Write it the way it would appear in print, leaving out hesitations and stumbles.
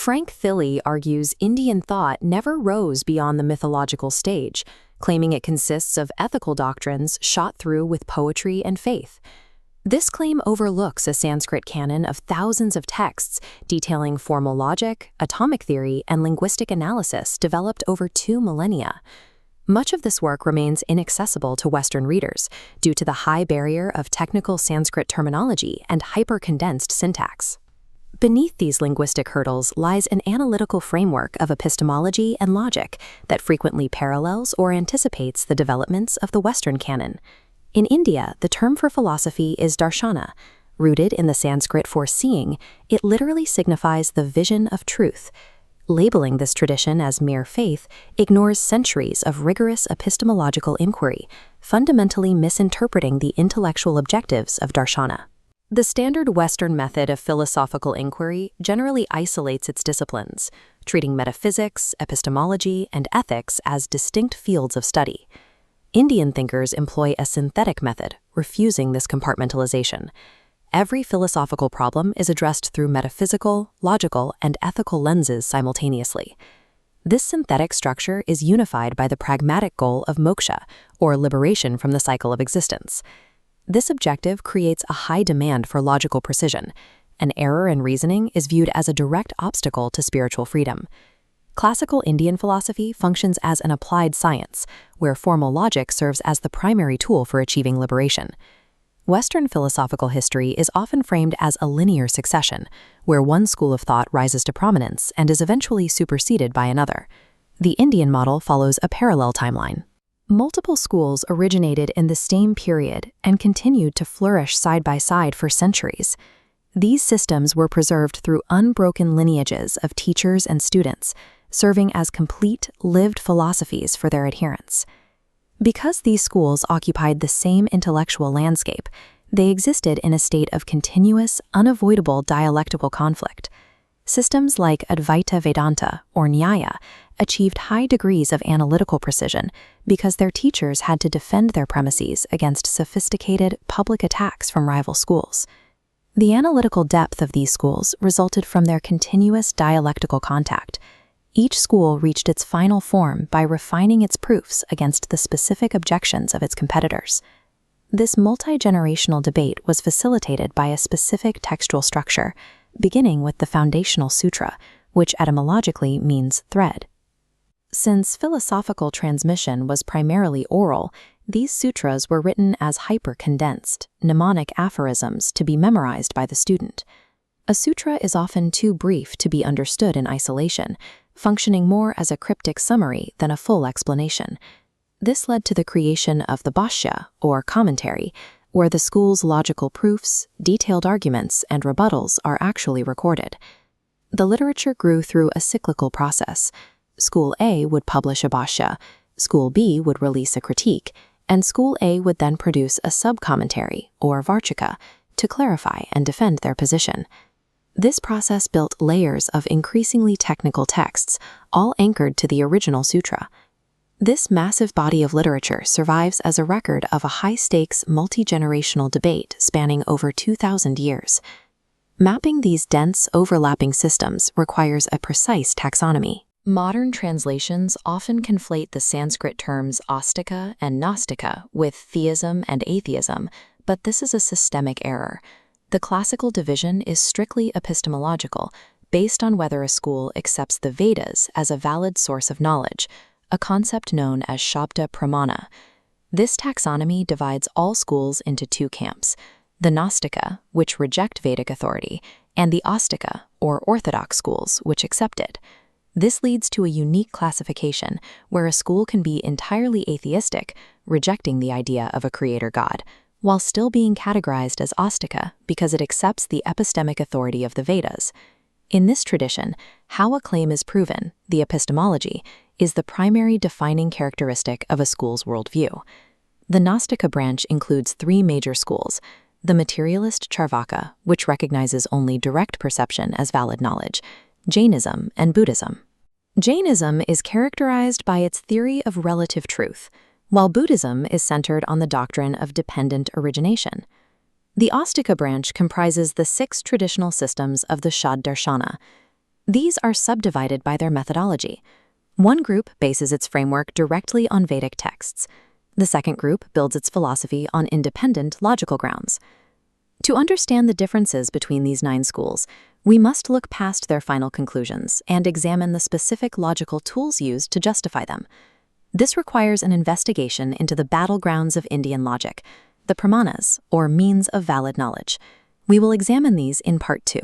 Frank Thilly argues Indian thought never rose beyond the mythological stage, claiming it consists of ethical doctrines shot through with poetry and faith. This claim overlooks a Sanskrit canon of thousands of texts detailing formal logic, atomic theory, and linguistic analysis developed over 2 millennia. Much of this work remains inaccessible to Western readers due to the high barrier of technical Sanskrit terminology and hyper-condensed syntax. Beneath these linguistic hurdles lies an analytical framework of epistemology and logic that frequently parallels or anticipates the developments of the Western canon. In India, the term for philosophy is darshana. Rooted in the Sanskrit for seeing, it literally signifies the vision of truth. Labeling this tradition as mere faith ignores centuries of rigorous epistemological inquiry, fundamentally misinterpreting the intellectual objectives of darshana. The standard Western method of philosophical inquiry generally isolates its disciplines, treating metaphysics, epistemology, and ethics as distinct fields of study. Indian thinkers employ a synthetic method, refusing this compartmentalization. Every philosophical problem is addressed through metaphysical, logical, and ethical lenses simultaneously. This synthetic structure is unified by the pragmatic goal of moksha, or liberation from the cycle of existence. This objective creates a high demand for logical precision. An error in reasoning is viewed as a direct obstacle to spiritual freedom. Classical Indian philosophy functions as an applied science, where formal logic serves as the primary tool for achieving liberation. Western philosophical history is often framed as a linear succession, where one school of thought rises to prominence and is eventually superseded by another. The Indian model follows a parallel timeline. Multiple schools originated in the same period and continued to flourish side by side for centuries. These systems were preserved through unbroken lineages of teachers and students, serving as complete, lived philosophies for their adherents. Because these schools occupied the same intellectual landscape, they existed in a state of continuous, unavoidable dialectical conflict. Systems like Advaita Vedanta, or Nyaya, achieved high degrees of analytical precision because their teachers had to defend their premises against sophisticated public attacks from rival schools. The analytical depth of these schools resulted from their continuous dialectical contact. Each school reached its final form by refining its proofs against the specific objections of its competitors. This multi-generational debate was facilitated by a specific textual structure, beginning with the foundational sutra, which etymologically means thread. Since philosophical transmission was primarily oral, these sutras were written as hyper-condensed, mnemonic aphorisms to be memorized by the student. A sutra is often too brief to be understood in isolation, functioning more as a cryptic summary than a full explanation. This led to the creation of the bhashya, or commentary, where the school's logical proofs, detailed arguments, and rebuttals are actually recorded. The literature grew through a cyclical process. School A would publish a bhashya, School B would release a critique, and School A would then produce a sub-commentary, or varchika, to clarify and defend their position. This process built layers of increasingly technical texts, all anchored to the original sutra. This massive body of literature survives as a record of a high-stakes, multi-generational debate spanning over 2,000 years. Mapping these dense, overlapping systems requires a precise taxonomy. Modern translations often conflate the Sanskrit terms astika and nastika with theism and atheism, but this is a systemic error. The classical division is strictly epistemological, based on whether a school accepts the Vedas as a valid source of knowledge, a concept known as Shabda Pramana. This taxonomy divides all schools into 2 camps, the Nastika, which reject Vedic authority, and the Astika, or orthodox schools, which accept it. This leads to a unique classification where a school can be entirely atheistic, rejecting the idea of a creator god, while still being categorized as Astika because it accepts the epistemic authority of the Vedas. In this tradition, how a claim is proven, the epistemology, is the primary defining characteristic of a school's worldview. The Nastika branch includes 3 major schools: the materialist Charvaka, which recognizes only direct perception as valid knowledge, Jainism, and Buddhism. Jainism is characterized by its theory of relative truth, while Buddhism is centered on the doctrine of dependent origination. The Astika branch comprises the 6 traditional systems of the Shad Darshana. These are subdivided by their methodology. One group bases its framework directly on Vedic texts. The second group builds its philosophy on independent logical grounds. To understand the differences between these 9 schools, we must look past their final conclusions and examine the specific logical tools used to justify them. This requires an investigation into the battlegrounds of Indian logic, the pramanas, or means of valid knowledge. We will examine these in Part 2.